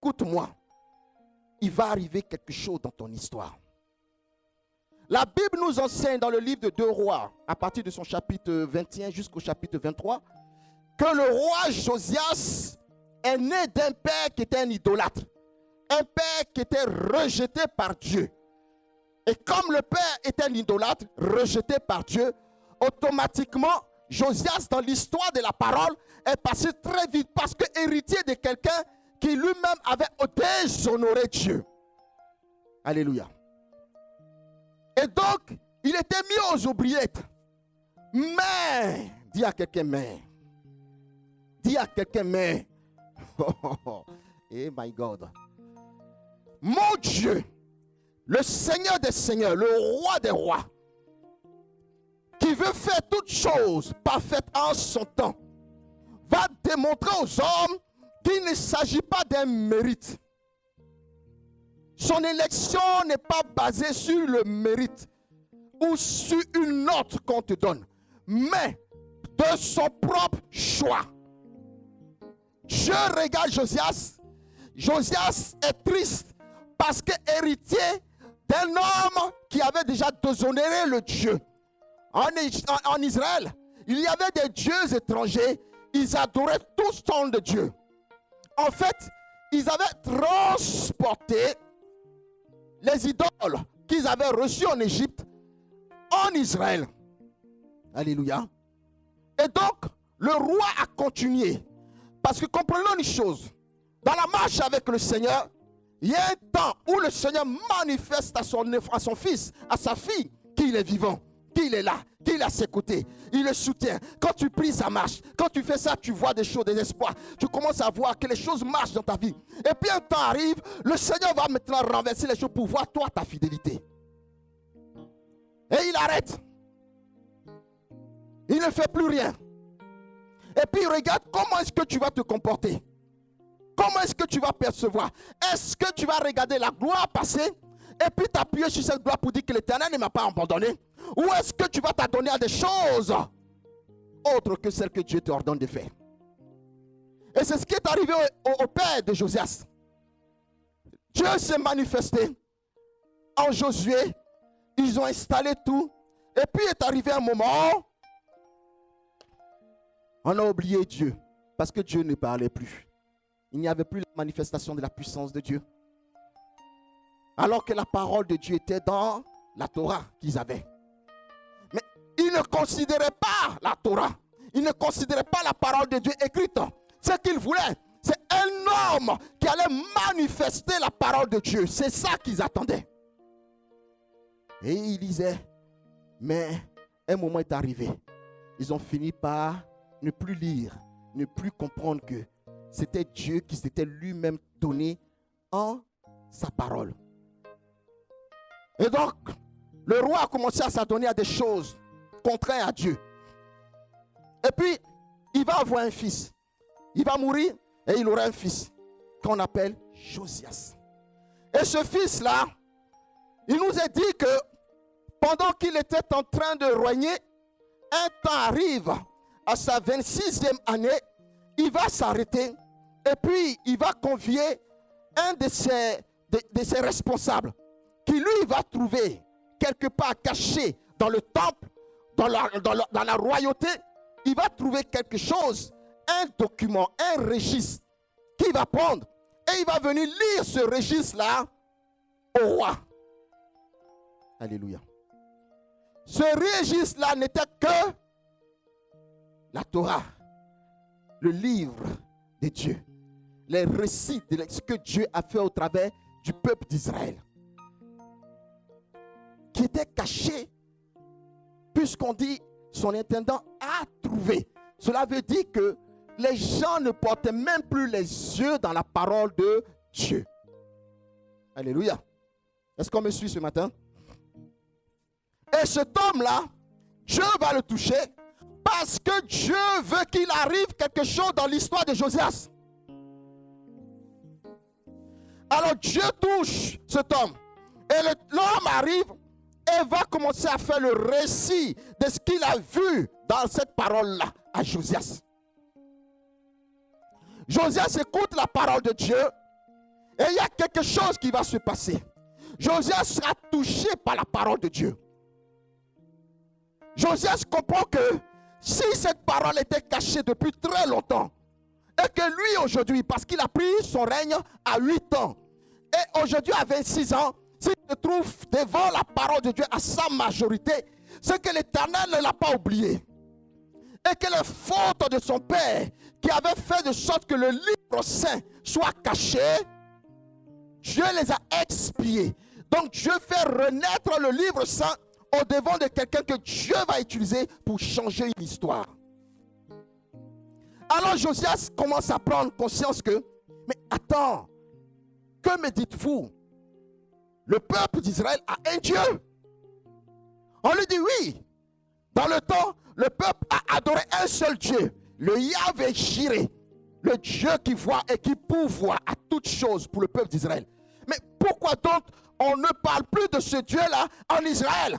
écoute-moi, il va arriver quelque chose dans ton histoire. La Bible nous enseigne dans le livre de 2 Rois, à partir de son chapitre 21 jusqu'au chapitre 23, que le roi Josias est né d'un père qui était un idolâtre. Un père qui était rejeté par Dieu. Et comme le père était un idolâtre, rejeté par Dieu, automatiquement, Josias, dans l'histoire de la parole, est passé très vite parce que héritier de quelqu'un qui lui-même avait déshonoré Dieu. Alléluia. Et donc, il était mis aux oubliettes. Mais, dis à quelqu'un, mais. Dis à quelqu'un, mais. Oh my God. Mon Dieu, le Seigneur des Seigneurs, le Roi des Rois, qui veut faire toutes choses parfaites en son temps, va démontrer aux hommes qu'il ne s'agit pas d'un mérite. Son élection n'est pas basée sur le mérite ou sur une note qu'on te donne, mais de son propre choix. Dieu regarde Josias. Josias est triste parce que héritier d'un homme qui avait déjà déshonoré le Dieu. En Israël, il y avait des dieux étrangers. Ils adoraient tous le nom de Dieu. En fait, ils avaient transporté les idoles qu'ils avaient reçues en Égypte en Israël. Alléluia. Et donc, le roi a continué. Parce que comprenons une chose. Dans la marche avec le Seigneur, il y a un temps où le Seigneur manifeste à son fils, à sa fille, qu'il est vivant, qu'il est là, qu'il est à ses côtés. Il le soutient. Quand tu pries, ça marche. Quand tu fais ça, tu vois des choses, des espoirs. Tu commences à voir que les choses marchent dans ta vie. Et puis un temps arrive, le Seigneur va maintenant renverser les choses pour voir toi, ta fidélité. Et il arrête. Il ne fait plus rien. Et puis regarde comment est-ce que tu vas te comporter. Comment est-ce que tu vas percevoir? Est-ce que tu vas regarder la gloire passer et puis t'appuyer sur cette gloire pour dire que l'Éternel ne m'a pas abandonné? Ou est-ce que tu vas t'adonner à des choses autres que celles que Dieu t'ordonne de faire? Et c'est ce qui est arrivé au père de Josias. Dieu s'est manifesté en Josué. Ils ont installé tout. Et puis est arrivé un moment, on a oublié Dieu. Parce que Dieu ne parlait plus. Il n'y avait plus la manifestation de la puissance de Dieu. Alors que la parole de Dieu était dans la Torah qu'ils avaient. Mais ils ne considéraient pas la Torah. Ils ne considéraient pas la parole de Dieu écrite. Ce qu'ils voulaient, c'est un homme qui allait manifester la parole de Dieu. C'est ça qu'ils attendaient. Et ils disaient, mais un moment est arrivé. Ils ont fini par ne plus lire, ne plus comprendre que c'était Dieu qui s'était lui-même donné en sa parole. Et donc, le roi a commencé à s'adonner à des choses contraires à Dieu. Et puis, il va avoir un fils. Il va mourir et il aura un fils qu'on appelle Josias. Et ce fils-là, il nous a dit que pendant qu'il était en train de régner, un temps arrive à sa 26e année, il va s'arrêter et puis il va convier un de ses responsables qui lui va trouver quelque part caché dans le temple, dans la royauté. Il va trouver quelque chose, un document, un registre qu'il va prendre et il va venir lire ce registre-là au roi. Alléluia. Ce registre-là n'était que la Torah, le livre de Dieu, les récits de ce que Dieu a fait au travers du peuple d'Israël, qui était caché, puisqu'on dit son intendant a trouvé. Cela veut dire que les gens ne portaient même plus les yeux dans la parole de Dieu. Alléluia. Est-ce qu'on me suit ce matin? Et cet homme-là, Dieu va le toucher parce que Dieu veut qu'il arrive quelque chose dans l'histoire de Josias. Alors Dieu touche cet homme. Et l'homme arrive et va commencer à faire le récit de ce qu'il a vu dans cette parole-là à Josias. Josias écoute la parole de Dieu Et il y a quelque chose qui va se passer. Josias sera touché par la parole de Dieu. Josias comprend que si cette parole était cachée depuis très longtemps, et que lui aujourd'hui, parce qu'il a pris son règne à 8 ans, et aujourd'hui à 26 ans, s'il se trouve devant la parole de Dieu à sa majorité, c'est que l'Éternel ne l'a pas oublié. Et que les fautes de son père, qui avait fait de sorte que le livre saint soit caché, Dieu les a expiés. Donc Dieu fait renaître le livre saint au devant de quelqu'un que Dieu va utiliser pour changer une histoire. Alors Josias commence à prendre conscience que, mais attends, que me dites-vous? Le peuple d'Israël a un Dieu. On lui dit oui. Dans le temps, le peuple a adoré un seul Dieu, le Yahvé Jireh, le Dieu qui voit et qui pourvoit à toutes choses pour le peuple d'Israël. Mais pourquoi donc on ne parle plus de ce Dieu-là en Israël?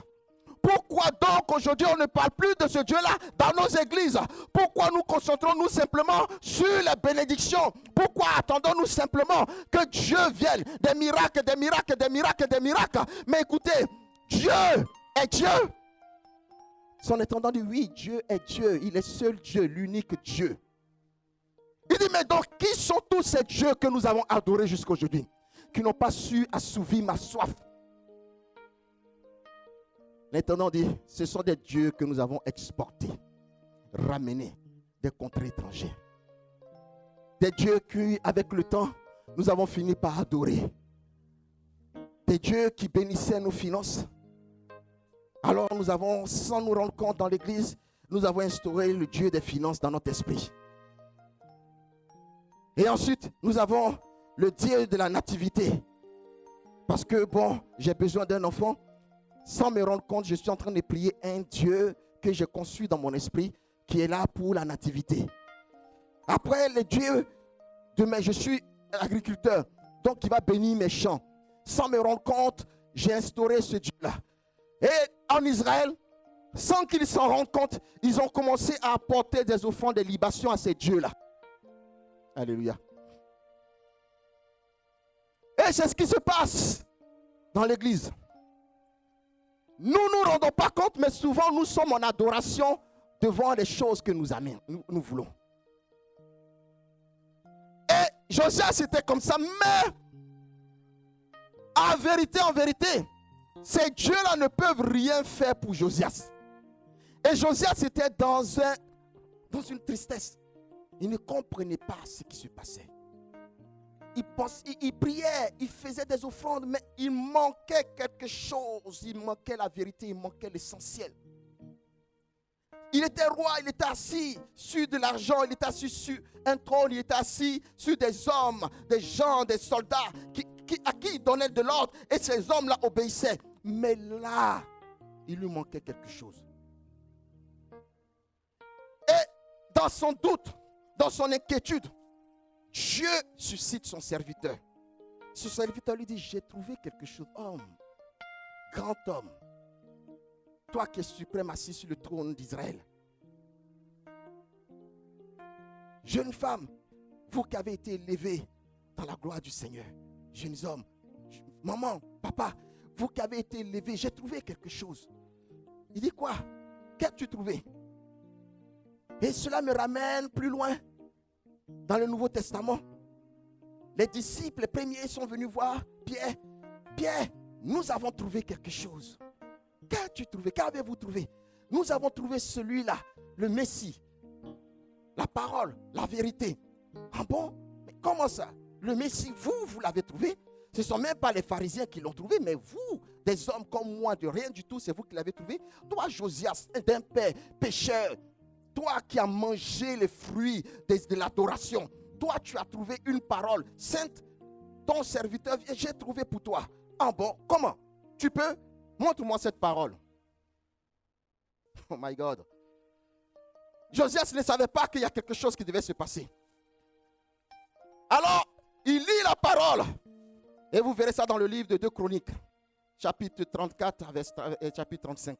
Pourquoi donc aujourd'hui on ne parle plus de ce Dieu-là dans nos églises? Pourquoi nous concentrons-nous simplement sur les bénédictions? Pourquoi attendons-nous simplement que Dieu vienne? Des miracles, des miracles, des miracles, des miracles. Mais écoutez, Dieu est Dieu. Son étendant dit oui, Dieu est Dieu. Il est seul Dieu, l'unique Dieu. Il dit mais donc qui sont tous ces dieux que nous avons adorés jusqu'à aujourd'hui, qui n'ont pas su assouvir ma soif? L'Éternel dit, ce sont des dieux que nous avons exportés, ramenés des contrées étrangères. Des dieux qui, avec le temps, nous avons fini par adorer. Des dieux qui bénissaient nos finances. Alors nous avons, sans nous rendre compte dans l'église, nous avons instauré le Dieu des finances dans notre esprit. Et ensuite, nous avons le Dieu de la nativité. Parce que bon, j'ai besoin d'un enfant. Sans me rendre compte, je suis en train de prier un Dieu que j'ai conçu dans mon esprit, qui est là pour la nativité. Après, le Dieu de je suis agriculteur, donc il va bénir mes champs. Sans me rendre compte, j'ai instauré ce Dieu-là. Et en Israël, sans qu'ils s'en rendent compte, ils ont commencé à apporter des offrandes, des libations à ces dieux-là. Alléluia. Et c'est ce qui se passe dans l'église. Nous ne nous rendons pas compte, mais souvent nous sommes en adoration devant les choses que nous voulons. Et Josias était comme ça, mais en vérité, ces dieux-là ne peuvent rien faire pour Josias. Et Josias était dans une tristesse. Il ne comprenait pas ce qui se passait. Il priait, il faisait des offrandes, mais il manquait quelque chose. Il manquait la vérité, il manquait l'essentiel. Il était roi, il était assis sur de l'argent, il était assis sur un trône, il était assis sur des hommes, des gens, des soldats à qui il donnait de l'ordre. Et ces hommes-là obéissaient. Mais là, il lui manquait quelque chose. Et dans son doute, dans son inquiétude, Dieu suscite son serviteur. Ce serviteur lui dit, j'ai trouvé quelque chose. Homme, grand homme, toi qui es suprême assis sur le trône d'Israël. Jeune femme, vous qui avez été élevés dans la gloire du Seigneur. Jeunes hommes, maman, papa, vous qui avez été élevés, j'ai trouvé quelque chose. Il dit quoi? Qu'as-tu trouvé? Et cela me ramène plus loin. Dans le Nouveau Testament, les disciples, les premiers sont venus voir Pierre. Pierre, nous avons trouvé quelque chose. Qu'as-tu trouvé? Qu'avez-vous trouvé? Nous avons trouvé celui-là, le Messie, la parole, la vérité. Ah bon? Mais comment ça? Le Messie, vous l'avez trouvé? Ce ne sont même pas les pharisiens qui l'ont trouvé, mais vous, des hommes comme moi, de rien du tout, c'est vous qui l'avez trouvé. Toi, Josias, d'un père pécheur, toi qui as mangé les fruits de l'adoration, toi tu as trouvé une parole sainte, ton serviteur vient, j'ai trouvé pour toi. Ah bon, comment? Tu peux? Montre-moi cette parole. Oh my God. Josias ne savait pas qu'il y a quelque chose qui devait se passer. Alors, il lit la parole. Et vous verrez ça dans le livre de 2 Chroniques, chapitre 34, chapitre 35.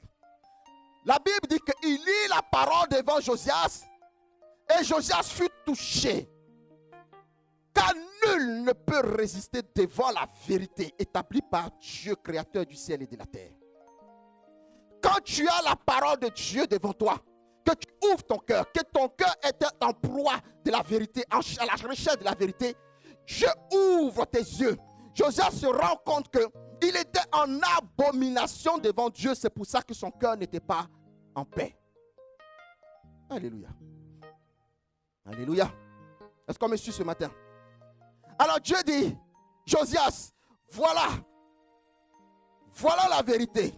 La Bible dit qu'il lit la parole devant Josias et Josias fut touché. Quand Car nul ne peut résister devant la vérité établie par Dieu, créateur du ciel et de la terre. Quand tu as la parole de Dieu devant toi, que tu ouvres ton cœur, que ton cœur est en proie de la vérité, à la recherche de la vérité, Dieu ouvre tes yeux. Josias se rend compte qu'il était en abomination devant Dieu. C'est pour ça que son cœur n'était pas en paix. Alléluia. Alléluia. Est-ce qu'on me suit ce matin? Alors Dieu dit, Josias, voilà la vérité.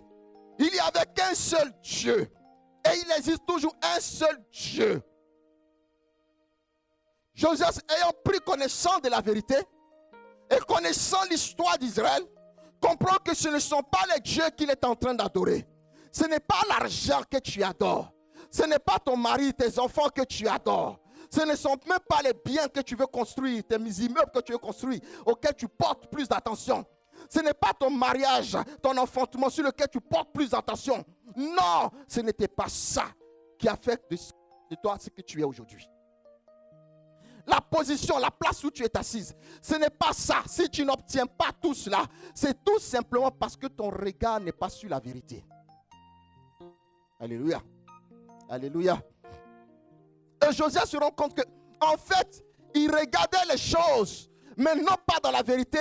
Il n'y avait qu'un seul Dieu. Et il existe toujours un seul Dieu. Josias, ayant pris connaissance de la vérité et connaissant l'histoire d'Israël, comprend que ce ne sont pas les dieux qu'il est en train d'adorer. Ce n'est pas l'argent que tu adores. Ce n'est pas ton mari, tes enfants que tu adores. Ce ne sont même pas les biens que tu veux construire, tes immeubles que tu veux construire, auxquels tu portes plus d'attention. Ce n'est pas ton mariage, ton enfantement sur lequel tu portes plus d'attention. Non, ce n'était pas ça qui a fait de toi ce que tu es aujourd'hui. La position, la place où tu es assise, ce n'est pas ça. Si tu n'obtiens pas tout cela, c'est tout simplement parce que ton regard n'est pas sur la vérité. Alléluia. Alléluia. Et Josias se rend compte que, en fait, il regardait les choses, mais non pas dans la vérité,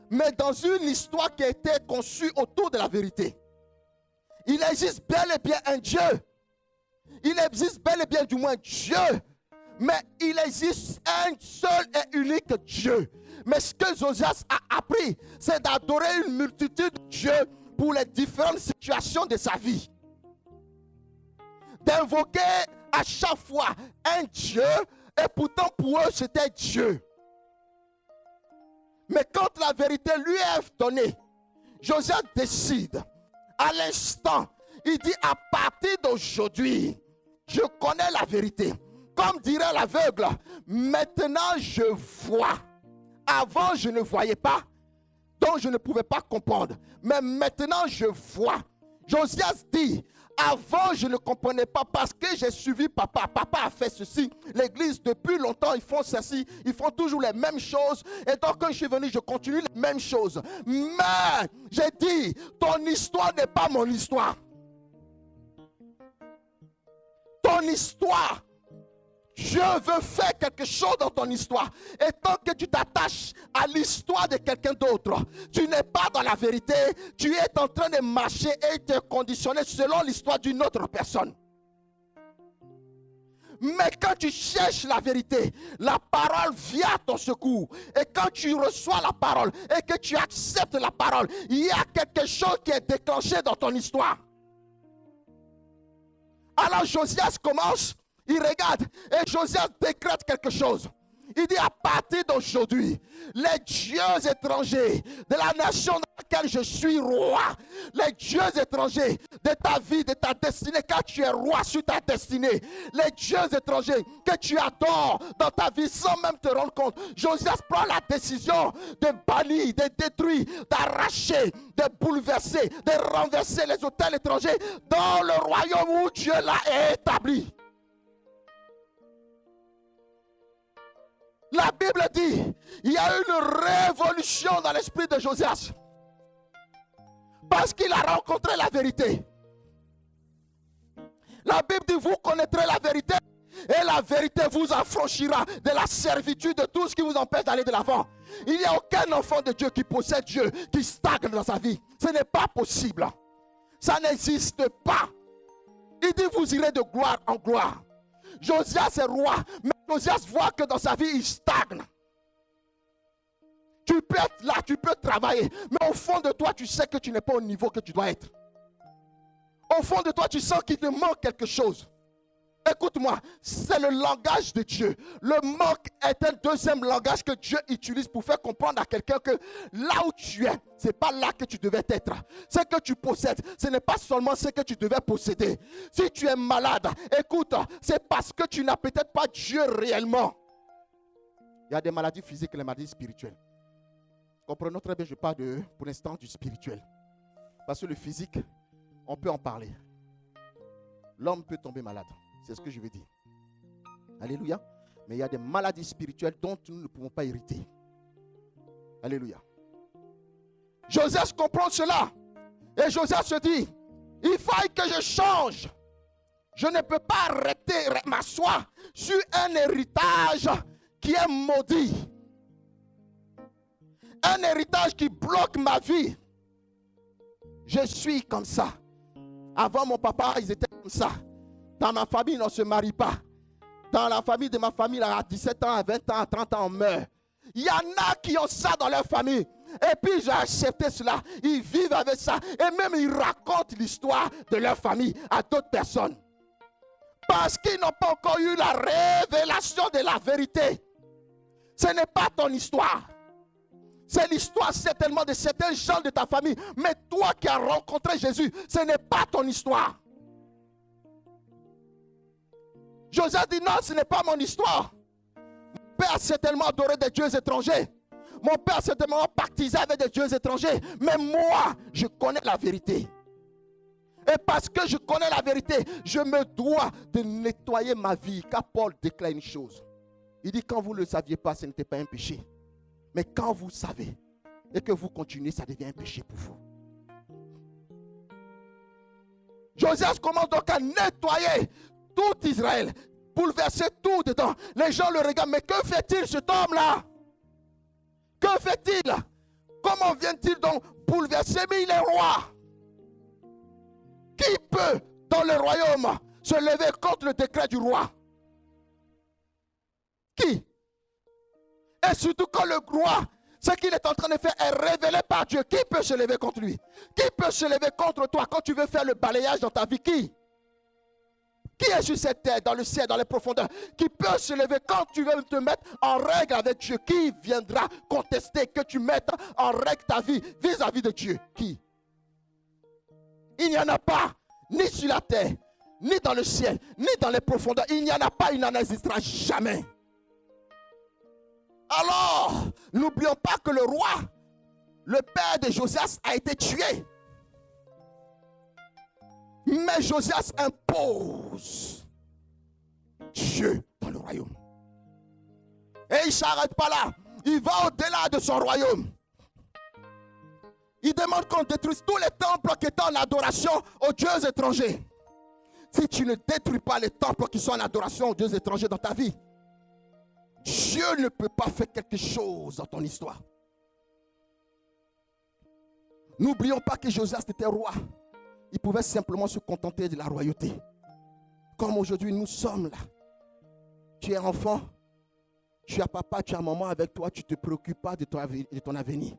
mais dans une histoire qui a été conçue autour de la vérité. Il existe bel et bien un Dieu. Il existe bel et bien du moins Dieu. Mais il existe un seul et unique Dieu. Mais ce que Josias a appris, c'est d'adorer une multitude de dieux pour les différentes situations de sa vie. D'invoquer à chaque fois un Dieu, et pourtant pour eux c'était Dieu. Mais quand la vérité lui est donnée, Josias décide, à l'instant, il dit à partir d'aujourd'hui, je connais la vérité. Comme dirait l'aveugle, maintenant je vois. Avant je ne voyais pas, donc je ne pouvais pas comprendre. Mais maintenant je vois. Josias dit, avant je ne comprenais pas parce que j'ai suivi papa. Papa a fait ceci. L'église depuis longtemps ils font ceci. Ils font toujours les mêmes choses. Et donc quand je suis venu je continue les mêmes choses. Mais j'ai dit, ton histoire n'est pas mon histoire. Ton histoire, Dieu veut faire quelque chose dans ton histoire. Et tant que tu t'attaches à l'histoire de quelqu'un d'autre, tu n'es pas dans la vérité. Tu es en train de marcher et te conditionner selon l'histoire d'une autre personne. Mais quand tu cherches la vérité, la parole vient à ton secours. Et quand tu reçois la parole et que tu acceptes la parole, il y a quelque chose qui est déclenché dans ton histoire. Alors Josias commence. Il regarde et Josias décrète quelque chose. Il dit à partir d'aujourd'hui, les dieux étrangers de la nation dans laquelle je suis roi, les dieux étrangers de ta vie, de ta destinée, car tu es roi sur ta destinée, les dieux étrangers que tu adores dans ta vie sans même te rendre compte, Josias prend la décision de bannir, de détruire, d'arracher, de bouleverser, de renverser les autels étrangers dans le royaume où Dieu l'a établi. La Bible dit, il y a eu une révolution dans l'esprit de Josias. Parce qu'il a rencontré la vérité. La Bible dit, vous connaîtrez la vérité et la vérité vous affranchira de la servitude de tout ce qui vous empêche d'aller de l'avant. Il n'y a aucun enfant de Dieu qui possède Dieu, qui stagne dans sa vie. Ce n'est pas possible. Ça n'existe pas. Il dit, vous irez de gloire en gloire. Josias est roi, mais Josias voit que dans sa vie, il stagne. Tu peux être là, tu peux travailler, mais au fond de toi, tu sais que tu n'es pas au niveau que tu dois être. Au fond de toi, tu sens qu'il te manque quelque chose. Écoute-moi, c'est le langage de Dieu. Le manque est un deuxième langage que Dieu utilise pour faire comprendre à quelqu'un que là où tu es, ce n'est pas là que tu devais être. Ce que tu possèdes, ce n'est pas seulement ce que tu devais posséder. Si tu es malade, écoute, c'est parce que tu n'as peut-être pas Dieu réellement. Il y a des maladies physiques et des maladies spirituelles. Comprenons très bien, je parle pour l'instant du spirituel. Parce que le physique, on peut en parler. L'homme peut tomber malade. C'est ce que je veux dire. Alléluia. Mais il y a des maladies spirituelles dont nous ne pouvons pas hériter. Alléluia. Joseph comprend cela. Et Joseph se dit, il faut que je change. Je ne peux pas m'asseoir sur un héritage qui est maudit. Un héritage qui bloque ma vie. Je suis comme ça. Avant mon papa, ils étaient comme ça. Dans ma famille, on ne se marie pas. Dans la famille de ma famille, à 17 ans, à 20 ans, à 30 ans, on meurt. Il y en a qui ont ça dans leur famille. Et puis j'ai accepté cela. Ils vivent avec ça. Et même ils racontent l'histoire de leur famille à d'autres personnes. Parce qu'ils n'ont pas encore eu la révélation de la vérité. Ce n'est pas ton histoire. C'est l'histoire certainement de certains gens de ta famille. Mais toi qui as rencontré Jésus, ce n'est pas ton histoire. Joseph dit non, ce n'est pas mon histoire. Mon père a certainement adoré des dieux étrangers. Mon père a certainement baptisé avec des dieux étrangers. Mais moi, je connais la vérité. Et parce que je connais la vérité, je me dois de nettoyer ma vie. Car Paul déclare une chose. Il dit quand vous ne le saviez pas, ce n'était pas un péché. Mais quand vous savez et que vous continuez, ça devient un péché pour vous. Joseph commence donc à nettoyer tout Israël, bouleverser tout dedans. Les gens le regardent, mais que fait-il cet homme-là? Que fait-il? Comment vient-il donc bouleverser? Mais il est roi. Qui peut dans le royaume se lever contre le décret du roi? Qui? Et surtout quand le roi, ce qu'il est en train de faire est révélé par Dieu. Qui peut se lever contre lui? Qui peut se lever contre toi quand tu veux faire le balayage dans ta vie? Qui? Qui est sur cette terre, dans le ciel, dans les profondeurs? Qui peut se lever quand tu veux te mettre en règle avec Dieu? Qui viendra contester que tu mettes en règle ta vie vis-à-vis de Dieu? Qui? Il n'y en a pas, ni sur la terre, ni dans le ciel, ni dans les profondeurs. Il n'y en a pas, il n'en existera jamais. Alors, n'oublions pas que le roi, le père de Josias, a été tué. Mais Josias impose Dieu dans le royaume. Et il ne s'arrête pas là. Il va au-delà de son royaume. Il demande qu'on détruise tous les temples qui étaient en adoration aux dieux étrangers. Si tu ne détruis pas les temples qui sont en adoration aux dieux étrangers dans ta vie, Dieu ne peut pas faire quelque chose dans ton histoire. N'oublions pas que Josias était roi. Il pouvait simplement se contenter de la royauté. Comme aujourd'hui nous sommes là. Tu es enfant, tu as papa, tu as maman avec toi, tu ne te préoccupes pas de ton avenir.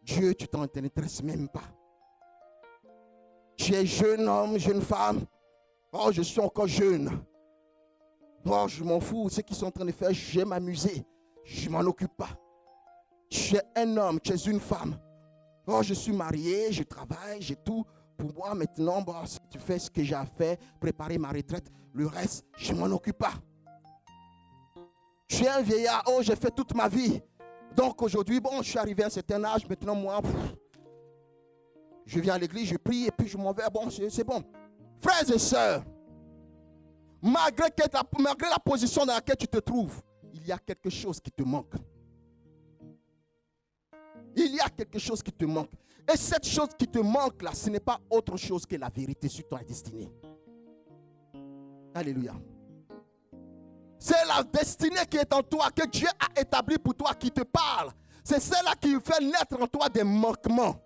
Dieu, tu t'en intéresses même pas. Tu es jeune homme, jeune femme. Oh, je suis encore jeune. Oh, je m'en fous. Ce qu'ils sont en train de faire, je vais m'amuser. Je ne m'en occupe pas. Tu es un homme, tu es une femme. Oh, je suis marié, je travaille, j'ai tout. Pour moi, maintenant, bon, si tu fais ce que j'ai à faire, préparer ma retraite, le reste, je ne m'en occupe pas. Tu es un vieillard, oh, j'ai fait toute ma vie. Donc aujourd'hui, bon, je suis arrivé à un certain âge, maintenant moi, je viens à l'église, je prie et puis je m'en vais, bon, c'est bon. Frères et sœurs, malgré la position dans laquelle tu te trouves, il y a quelque chose qui te manque. Il y a quelque chose qui te manque. Et cette chose qui te manque là, ce n'est pas autre chose que la vérité sur ta destinée. Alléluia. C'est la destinée qui est en toi, que Dieu a établie pour toi, qui te parle. C'est celle-là qui fait naître en toi des manquements.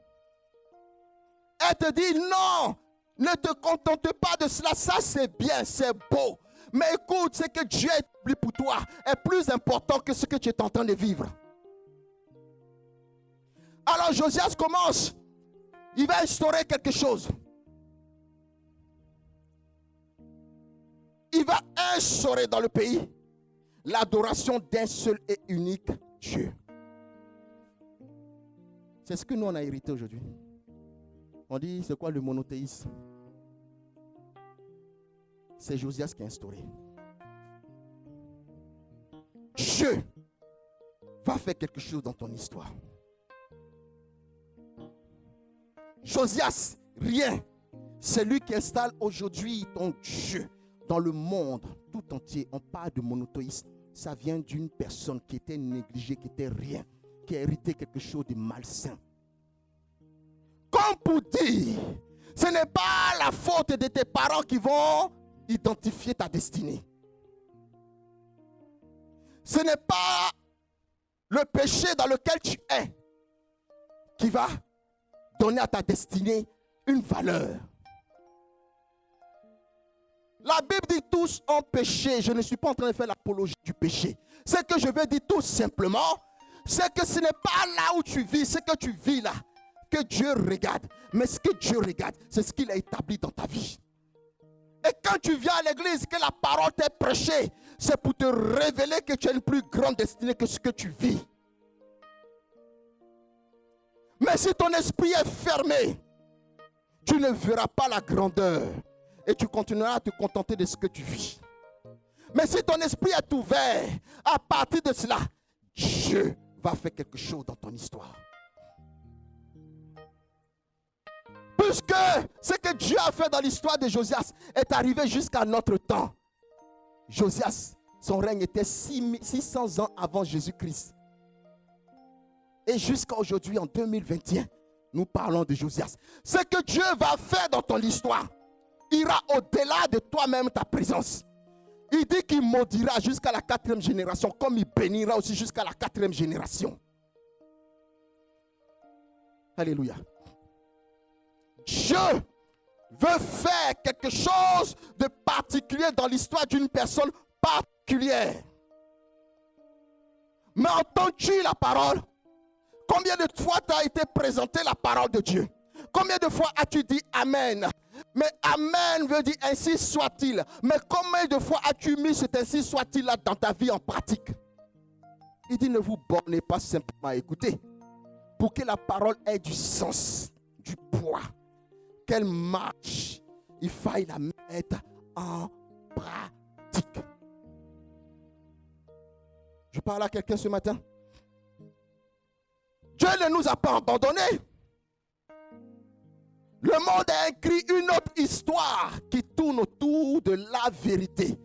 Elle te dit non, ne te contente pas de cela, ça c'est bien, c'est beau. Mais écoute, ce que Dieu a établi pour toi est plus important que ce que tu es en train de vivre. Alors Josias commence, il va instaurer quelque chose. Il va instaurer dans le pays l'adoration d'un seul et unique Dieu. C'est ce que nous on a hérité aujourd'hui. On dit, c'est quoi le monothéisme? C'est Josias qui a instauré. Dieu va faire quelque chose dans ton histoire. Josias, rien. C'est lui qui installe aujourd'hui ton Dieu dans le monde tout entier. On parle de monothéisme. ça vient d'une personne qui était négligée, qui était rien, qui a hérité quelque chose de malsain. Comme pour dire, ce n'est pas la faute de tes parents qui vont identifier ta destinée. Ce n'est pas le péché dans lequel tu es qui va donner à ta destinée une valeur. La Bible dit tous ont péché. Je ne suis pas en train de faire l'apologie du péché. Ce que je veux dire tout simplement, c'est que ce n'est pas là où tu vis, ce que tu vis là, que Dieu regarde. Mais ce que Dieu regarde, c'est ce qu'il a établi dans ta vie. Et quand tu viens à l'église, que la parole t'est prêchée, c'est pour te révéler que tu as une plus grande destinée que ce que tu vis. Mais si ton esprit est fermé, tu ne verras pas la grandeur et tu continueras à te contenter de ce que tu vis. Mais si ton esprit est ouvert, à partir de cela, Dieu va faire quelque chose dans ton histoire. Puisque ce que Dieu a fait dans l'histoire de Josias est arrivé jusqu'à notre temps. Josias, son règne était 600 ans avant Jésus-Christ. Et jusqu'à aujourd'hui, en 2021, nous parlons de Josias. Ce que Dieu va faire dans ton histoire ira au-delà de toi-même, ta présence. Il dit qu'il maudira jusqu'à la 4e génération, comme il bénira aussi jusqu'à la 4e génération. Alléluia. Dieu veut faire quelque chose de particulier dans l'histoire d'une personne particulière. Mais entends-tu la parole? Combien de fois t'as été présenté la parole de Dieu? Combien de fois as-tu dit Amen? Mais Amen veut dire ainsi soit-il. Mais combien de fois as-tu mis cet ainsi soit-il là dans ta vie en pratique? Il dit ne vous bornez pas simplement à écouter. Pour que la parole ait du sens, du poids, qu'elle marche, il faille la mettre en pratique. Je parle à quelqu'un ce matin. Dieu ne nous a pas abandonnés. Le monde a écrit une autre histoire qui tourne autour de la vérité,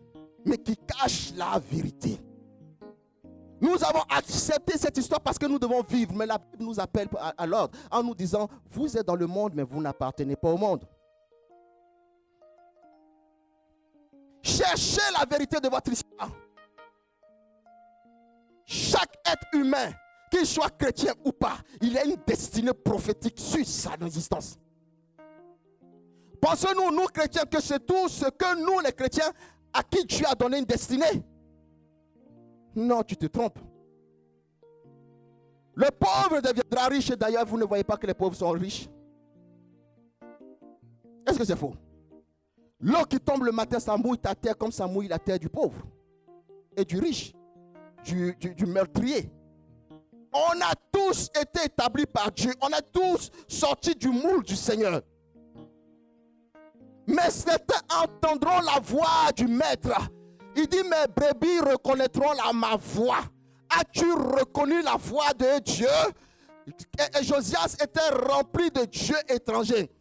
mais qui cache la vérité. Nous avons accepté cette histoire parce que nous devons vivre, mais la Bible nous appelle à l'ordre en nous disant, vous êtes dans le monde, mais vous n'appartenez pas au monde. Cherchez la vérité de votre histoire. Chaque être humain, qu'il soit chrétien ou pas, il a une destinée prophétique sur sa existence. Pensons-nous, nous chrétiens, que c'est tout ce que nous les chrétiens, à qui Dieu a donné une destinée? Non, tu te trompes. Le pauvre deviendra riche, et d'ailleurs vous ne voyez pas que les pauvres sont riches. Est-ce que c'est faux? L'eau qui tombe le matin, ça mouille ta terre comme ça mouille la terre du pauvre et du riche, du meurtrier. On a tous été établis par Dieu. On a tous sorti du moule du Seigneur. Mais certains entendront la voix du maître. Il dit, mes brebis reconnaîtront ma voix. As-tu reconnu la voix de Dieu? Et Josias était rempli de dieux étrangers.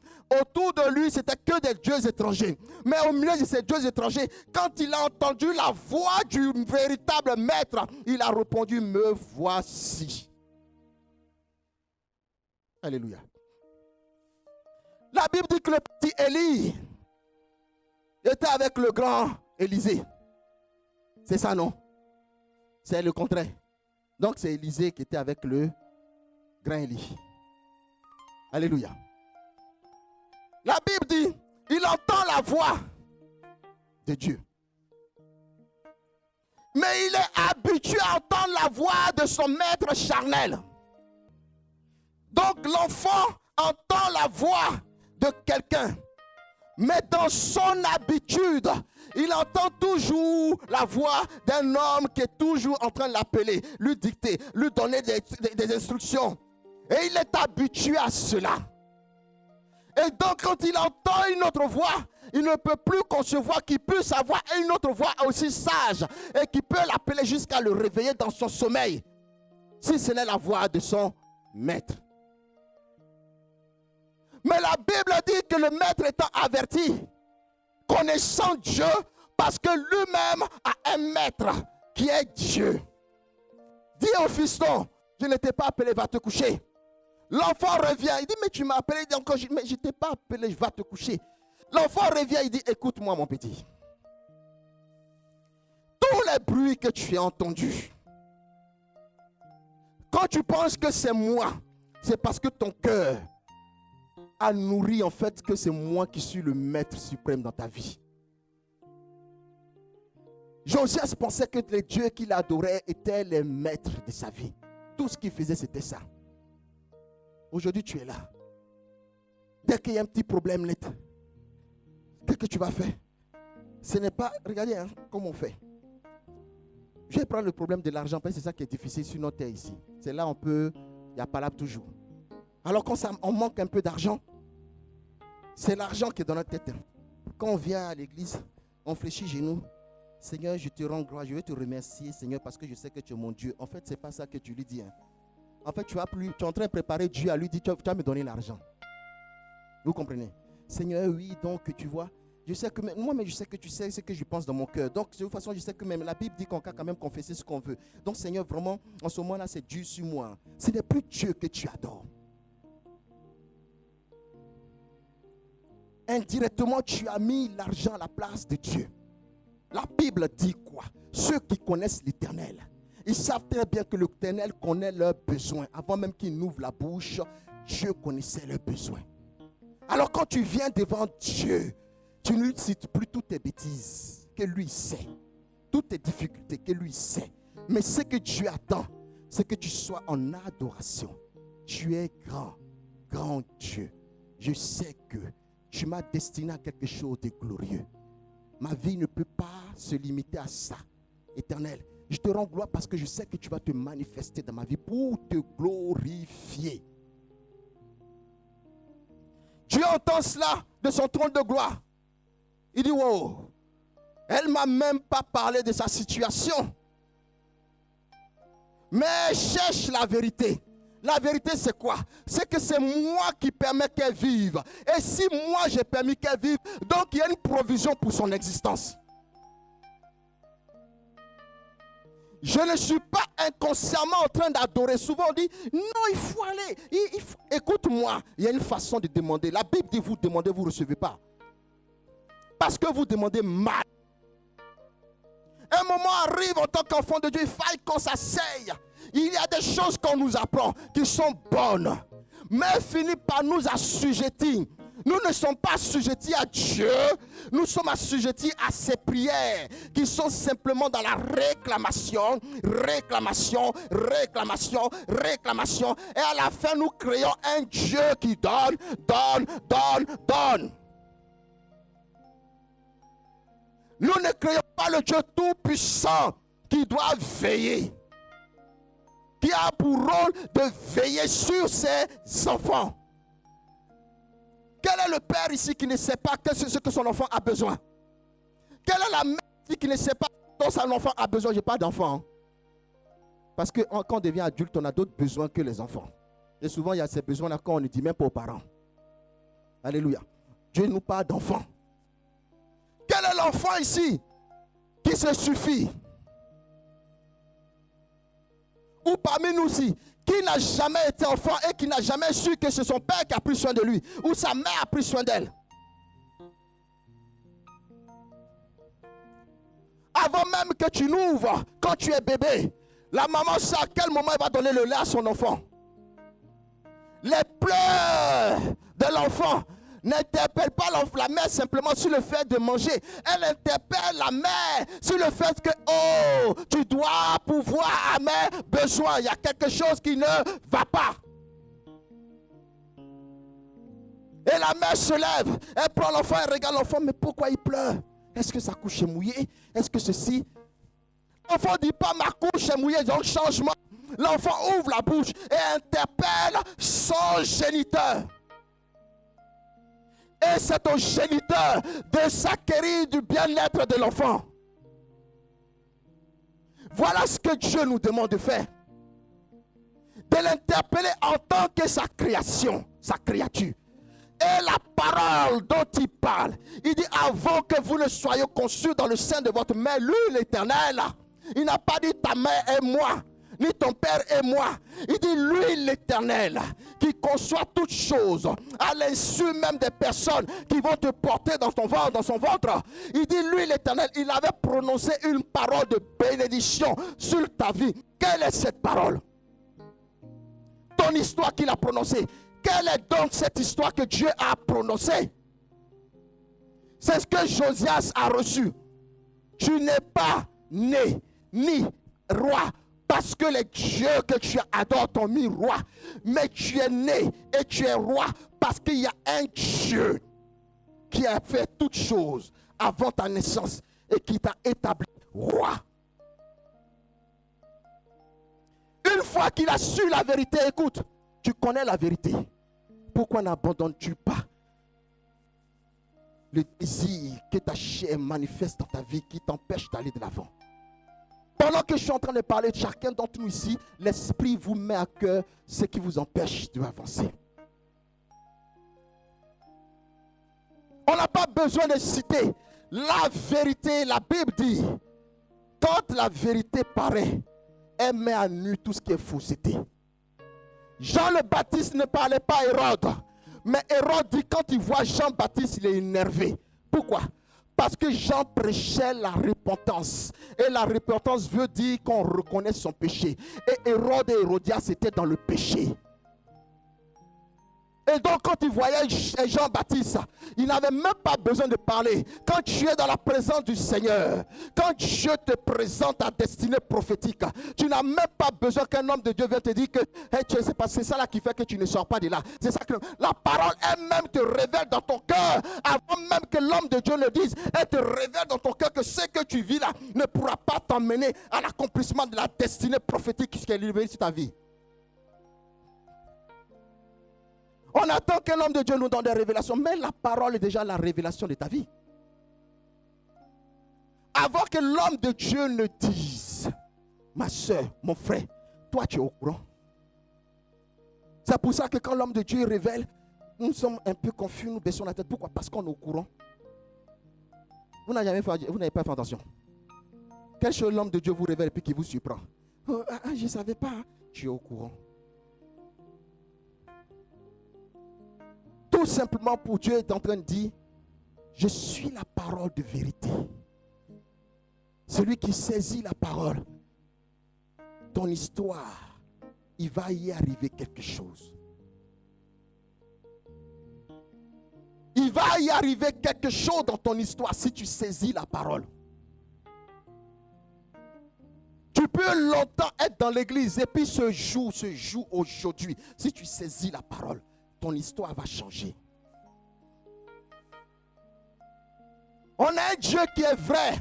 Autour de lui, c'était que des dieux étrangers. Mais au milieu de ces dieux étrangers, quand il a entendu la voix du véritable maître, il a répondu, me voici. Alléluia. La Bible dit que le petit Élie était avec le grand Élisée. C'est ça, non? C'est le contraire. Donc c'est Élisée qui était avec le grand Élie. Alléluia. La Bible dit, il entend la voix de Dieu. Mais il est habitué à entendre la voix de son maître charnel. Donc l'enfant entend la voix de quelqu'un. Mais dans son habitude, il entend toujours la voix d'un homme qui est toujours en train de l'appeler, lui dicter, lui donner des instructions. Et il est habitué à cela. Et donc quand il entend une autre voix, il ne peut plus concevoir qu'il puisse avoir une autre voix aussi sage et qui peut l'appeler jusqu'à le réveiller dans son sommeil, si ce n'est la voix de son maître. Mais la Bible dit que le maître étant averti, connaissant Dieu, parce que lui-même a un maître qui est Dieu. Dis au fiston, je ne t'ai pas appelé, va te coucher. L'enfant revient, il dit, mais tu m'as appelé, encore, mais je ne t'ai pas appelé, va te coucher. L'enfant revient, il dit, écoute-moi mon petit. Tous les bruits que tu as entendus, quand tu penses que c'est moi, c'est parce que ton cœur a nourri en fait que c'est moi qui suis le maître suprême dans ta vie. Josias pensait que les dieux qu'il adorait étaient les maîtres de sa vie. Tout ce qu'il faisait, c'était ça. Aujourd'hui, tu es là. Dès qu'il y a un petit problème net, qu'est-ce que tu vas faire? Ce n'est pas... Regardez comment on fait. Je vais prendre le problème de l'argent, parce que c'est ça qui est difficile sur notre terre ici. C'est là on peut... Il y a pas là toujours. Alors quand on manque un peu d'argent, c'est l'argent qui est dans notre tête. Quand on vient à l'église, on fléchit genoux. Seigneur, je te rends gloire, je vais te remercier, Seigneur, parce que je sais que tu es mon Dieu. En fait, ce n'est pas ça que tu lui dis. En fait, tu es en train de préparer Dieu à lui dire, tu vas me donner l'argent. Vous comprenez? Seigneur, oui, donc tu vois, je sais que moi-même, je sais que tu sais ce que je pense dans mon cœur. Donc, de toute façon, je sais que même la Bible dit qu'on peut quand même confesser ce qu'on veut. Donc, Seigneur, vraiment, en ce moment-là, c'est Dieu sur moi. Ce n'est plus Dieu que tu adores. Indirectement, tu as mis l'argent à la place de Dieu. La Bible dit quoi? Ceux qui connaissent l'Éternel, ils savent très bien que l'Éternel connaît leurs besoins. Avant même qu'ils n'ouvrent la bouche, Dieu connaissait leurs besoins. Alors quand tu viens devant Dieu, tu ne lui cites plus toutes tes bêtises que lui sait. Toutes tes difficultés que lui sait. Mais ce que Dieu attend, c'est que tu sois en adoration. Tu es grand, grand Dieu. Je sais que tu m'as destiné à quelque chose de glorieux. Ma vie ne peut pas se limiter à ça. Éternel, je te rends gloire parce que je sais que tu vas te manifester dans ma vie pour te glorifier. Dieu entend cela de son trône de gloire. Il dit, wow, elle ne m'a même pas parlé de sa situation. Mais cherche la vérité. La vérité, c'est quoi? C'est que c'est moi qui permets qu'elle vive. Et si moi, j'ai permis qu'elle vive, donc il y a une provision pour son existence. Je ne suis pas inconsciemment en train d'adorer. Souvent, on dit, non, il faut aller. Écoute-moi, il y a une façon de demander. La Bible dit, vous demandez, vous ne recevez pas. Parce que vous demandez mal. Un moment arrive en tant qu'enfant de Dieu, il faille qu'on s'asseye. Il y a des choses qu'on nous apprend qui sont bonnes, mais finit par nous assujettir. Nous ne sommes pas assujettis à Dieu, nous sommes assujettis à ses prières qui sont simplement dans la réclamation, réclamation, réclamation, réclamation. Et à la fin, nous créons un Dieu qui donne, donne, donne, donne. Nous ne créons pas le Dieu tout-puissant qui doit veiller, qui a pour rôle de veiller sur ses enfants. Quel est le père ici qui ne sait pas ce que son enfant a besoin? Quelle est la mère ici qui ne sait pas dont son enfant a besoin? Je n'ai pas d'enfant. Parce que quand on devient adulte, on a d'autres besoins que les enfants. Et souvent, il y a ces besoins-là qu'on ne dit même pas aux parents. Alléluia. Dieu nous parle d'enfants. Quel est l'enfant ici qui se suffit? Ou parmi nous aussi, qui n'a jamais été enfant et qui n'a jamais su que c'est son père qui a pris soin de lui, ou sa mère a pris soin d'elle. Avant même que tu n'ouvres, quand tu es bébé, la maman sait à quel moment elle va donner le lait à son enfant. Les pleurs de l'enfant n'interpelle pas la mère simplement sur le fait de manger. Elle interpelle la mère sur le fait que, oh, tu dois pouvoir à mes besoins. Il y a quelque chose qui ne va pas. Et la mère se lève, elle prend l'enfant, elle regarde l'enfant, mais pourquoi il pleure? Est-ce que sa couche est mouillée? Est-ce que ceci? L'enfant ne dit pas ma couche est mouillée, donc changement. L'enfant ouvre la bouche et interpelle son géniteur. Et c'est au géniteur de s'acquérir du bien-être de l'enfant. Voilà ce que Dieu nous demande de faire. De l'interpeller en tant que sa création, sa créature. Et la parole dont il parle, il dit avant que vous ne soyez conçus dans le sein de votre mère, lui l'Éternel Il n'a pas dit ta mère et moi, ni ton père et moi. Il dit lui l'Éternel, qui conçoit toutes choses, à l'insu même des personnes qui vont te porter dans ton ventre, dans son ventre. Il dit lui l'Éternel, il avait prononcé une parole de bénédiction sur ta vie. Quelle est cette parole? Ton histoire qu'il a prononcée. Quelle est donc cette histoire que Dieu a prononcée? C'est ce que Josias a reçu. Tu n'es pas né ni roi parce que les dieux que tu adores t'ont mis roi. Mais tu es né et tu es roi parce qu'il y a un Dieu qui a fait toutes choses avant ta naissance et qui t'a établi roi. Une fois qu'il a su la vérité, écoute, tu connais la vérité. Pourquoi n'abandonnes-tu pas le désir que ta chair manifeste dans ta vie qui t'empêche d'aller de l'avant? Pendant que je suis en train de parler, chacun d'entre nous ici, l'Esprit vous met à cœur ce qui vous empêche d'avancer. On n'a pas besoin de citer la vérité. La Bible dit, quand la vérité paraît, elle met à nu tout ce qui est fausseté. Jean le Baptiste ne parlait pas à Hérode. Mais Hérode dit, quand il voit Jean-Baptiste, il est énervé. Pourquoi? Parce que Jean prêchait la repentance. Et la repentance veut dire qu'on reconnaît son péché. Et Hérode et Hérodias étaient dans le péché. Et donc quand il voyait Jean-Baptiste, il n'avait même pas besoin de parler. Quand tu es dans la présence du Seigneur, quand Dieu te présente ta destinée prophétique, tu n'as même pas besoin qu'un homme de Dieu vienne te dire que hey, c'est ça là qui fait que tu ne sors pas de là. C'est ça que la parole elle-même te révèle dans ton cœur. Avant même que l'homme de Dieu le dise, elle te révèle dans ton cœur que ce que tu vis là ne pourra pas t'emmener à l'accomplissement de la destinée prophétique qui est livrée sur ta vie. On attend qu'un homme de Dieu nous donne des révélations, mais la parole est déjà la révélation de ta vie. Avant que l'homme de Dieu ne dise, ma soeur, mon frère, toi tu es au courant. C'est pour ça que quand l'homme de Dieu révèle, nous sommes un peu confus, nous baissons la tête. Pourquoi? Parce qu'on est au courant. Vous n'avez pas fait attention. Quelle chose l'homme de Dieu vous révèle et puis qui vous surprend? Oh, je ne savais pas. Tu es au courant. Tout simplement pour Dieu est en train de dire, je suis la parole de vérité. Celui qui saisit la parole, ton histoire, il va y arriver quelque chose. Il va y arriver quelque chose dans ton histoire si tu saisis la parole. Tu peux longtemps être dans l'église et puis ce jour aujourd'hui. Si tu saisis la parole, ton histoire va changer. On a un Dieu qui est vrai.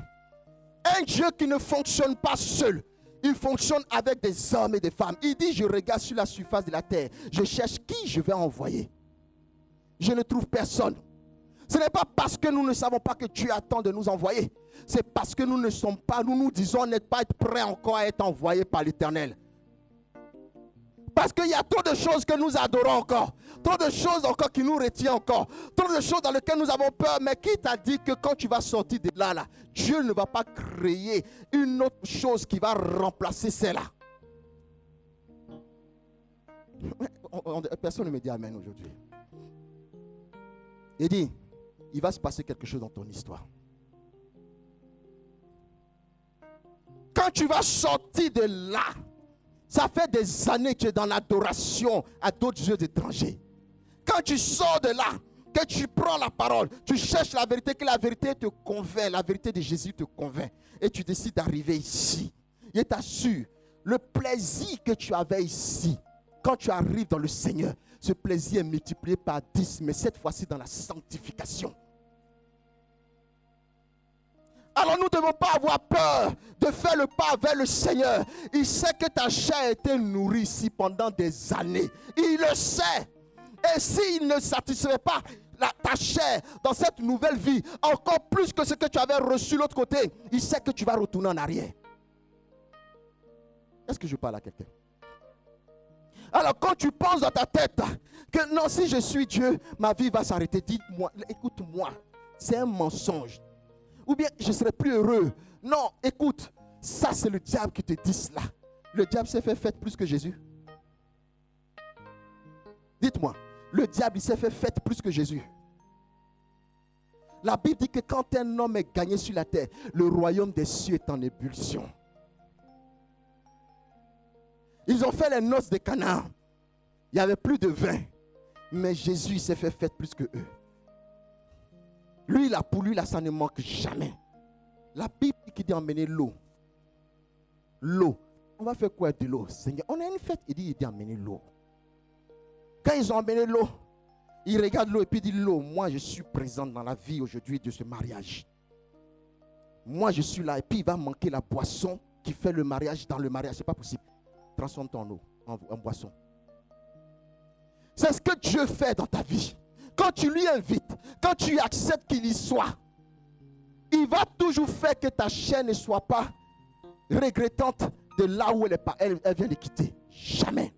Un Dieu qui ne fonctionne pas seul. Il fonctionne avec des hommes et des femmes. Il dit, je regarde sur la surface de la terre. Je cherche qui je vais envoyer. Je ne trouve personne. Ce n'est pas parce que nous ne savons pas que Dieu attend de nous envoyer. C'est parce que nous ne sommes pas, nous nous disons n'être pas prêts encore à être envoyés par l'Éternel. Parce qu'il y a trop de choses que nous adorons encore. Trop de choses encore qui nous retiennent encore. Trop de choses dans lesquelles nous avons peur. Mais qui t'a dit que quand tu vas sortir de là, Dieu ne va pas créer une autre chose qui va remplacer celle-là. Personne ne me dit amen aujourd'hui. Il dit, il va se passer quelque chose dans ton histoire. Quand tu vas sortir de là, ça fait des années que tu es dans l'adoration à d'autres dieux étrangers. Quand tu sors de là, que tu prends la parole, tu cherches la vérité, que la vérité te convainc, la vérité de Jésus te convainc, et tu décides d'arriver ici. Je t'assure, le plaisir que tu avais ici, quand tu arrives dans le Seigneur, ce plaisir est multiplié par 10, mais cette fois-ci dans la sanctification. Alors nous ne devons pas avoir peur de faire le pas vers le Seigneur. Il sait que ta chair a été nourrie ici pendant des années. Il le sait. Et s'il ne satisfait pas ta chair dans cette nouvelle vie, encore plus que ce que tu avais reçu de l'autre côté, il sait que tu vas retourner en arrière. Est-ce que je parle à quelqu'un? Alors quand tu penses dans ta tête que non, si je suis Dieu, ma vie va s'arrêter, dis-moi, écoute-moi, c'est un mensonge. Ou bien je serai plus heureux. Non, écoute, Ça, c'est le diable qui te dit cela. Le diable s'est fait fête plus que Jésus. Dites-moi, le diable il s'est fait fête plus que Jésus. La Bible dit que quand un homme est gagné sur la terre, le royaume des cieux est en ébullition. Ils ont fait les noces de Cana. Il y avait plus de vin. Mais Jésus s'est fait fête plus que eux. Lui, pour lui, là, ça ne manque jamais. La Bible qui dit emmener l'eau. L'eau. On va faire quoi de l'eau, Seigneur? On a une fête, il dit emmener l'eau. Quand ils ont emmené l'eau, ils regardent l'eau et puis ils disent l'eau, moi je suis présent dans la vie aujourd'hui de ce mariage. Moi je suis là et puis il va manquer la boisson qui fait le mariage dans le mariage. C'est pas possible. Transforme ton eau en boisson. C'est ce que Dieu fait dans ta vie. Quand tu lui invites, quand tu acceptes qu'il y soit, il va toujours faire que ta chair ne soit pas regrettante de là où elle vient de quitter. Jamais.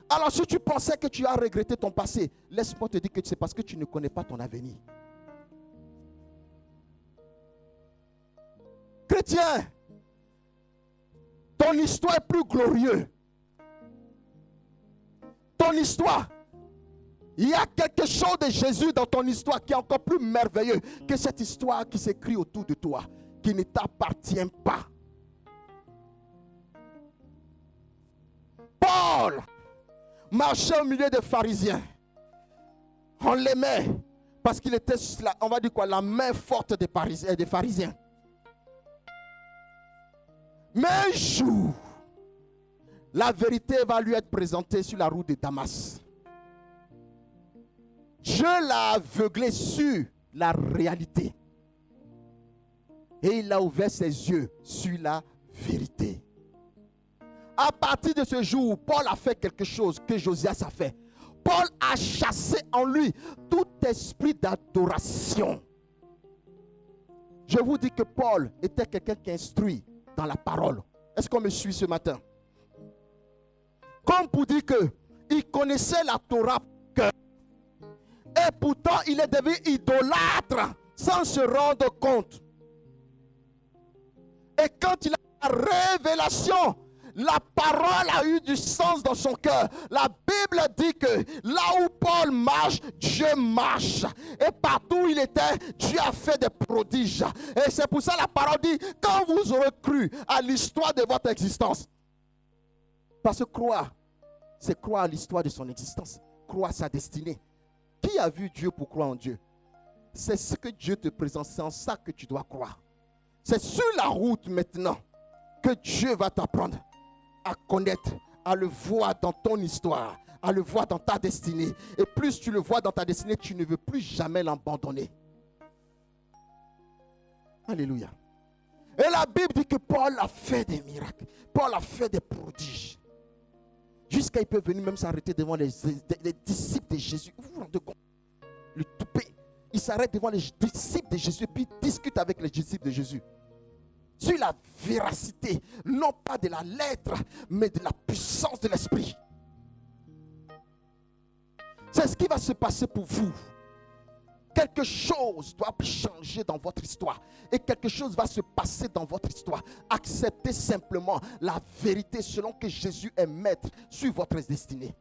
Alors si tu pensais que tu as regretté ton passé, laisse-moi te dire que c'est parce que tu ne connais pas ton avenir. Chrétien, ton histoire est plus glorieuse. Ton histoire, il y a quelque chose de Jésus dans ton histoire qui est encore plus merveilleux que cette histoire qui s'écrit autour de toi, qui ne t'appartient pas. Paul marchait au milieu des pharisiens. On l'aimait parce qu'il était, on va dire quoi, la main forte des pharisiens. Mais un jour, la vérité va lui être présentée sur la route de Damas. Dieu l'a aveuglé sur la réalité. Et il a ouvert ses yeux sur la vérité. À partir de ce jour, Paul a fait quelque chose que Josias a fait. Paul a chassé en lui tout esprit d'adoration. Je vous dis que Paul était quelqu'un qui instruit dans la parole. Est-ce qu'on me suit ce matin? Comme pour dire qu'il connaissait la Torah et pourtant il est devenu idolâtre sans se rendre compte. Et quand il a la révélation, la parole a eu du sens dans son cœur. La Bible dit que là où Paul marche, Dieu marche. Et partout où il était, Dieu a fait des prodiges. Et c'est pour ça la parole dit, quand vous aurez cru à l'histoire de votre existence. Parce que croire, c'est croire à l'histoire de son existence. Croire à sa destinée. Qui a vu Dieu pour croire en Dieu? C'est ce que Dieu te présente, c'est en ça que tu dois croire. C'est sur la route maintenant que Dieu va t'apprendre à connaître, à le voir dans ton histoire, à le voir dans ta destinée. Et plus tu le vois dans ta destinée, tu ne veux plus jamais l'abandonner. Alléluia. Et la Bible dit que Paul a fait des miracles. Paul a fait des prodiges. Jusqu'à il peut venir même s'arrêter devant les disciples de Jésus. Vous vous rendez compte? Le toupet. Il s'arrête devant les disciples de Jésus et puis il discute avec les disciples de Jésus. Sur la véracité, non pas de la lettre, mais de la puissance de l'esprit. C'est ce qui va se passer pour vous. Quelque chose doit changer dans votre histoire. Et quelque chose va se passer dans votre histoire. Acceptez simplement la vérité selon que Jésus est maître sur votre destinée.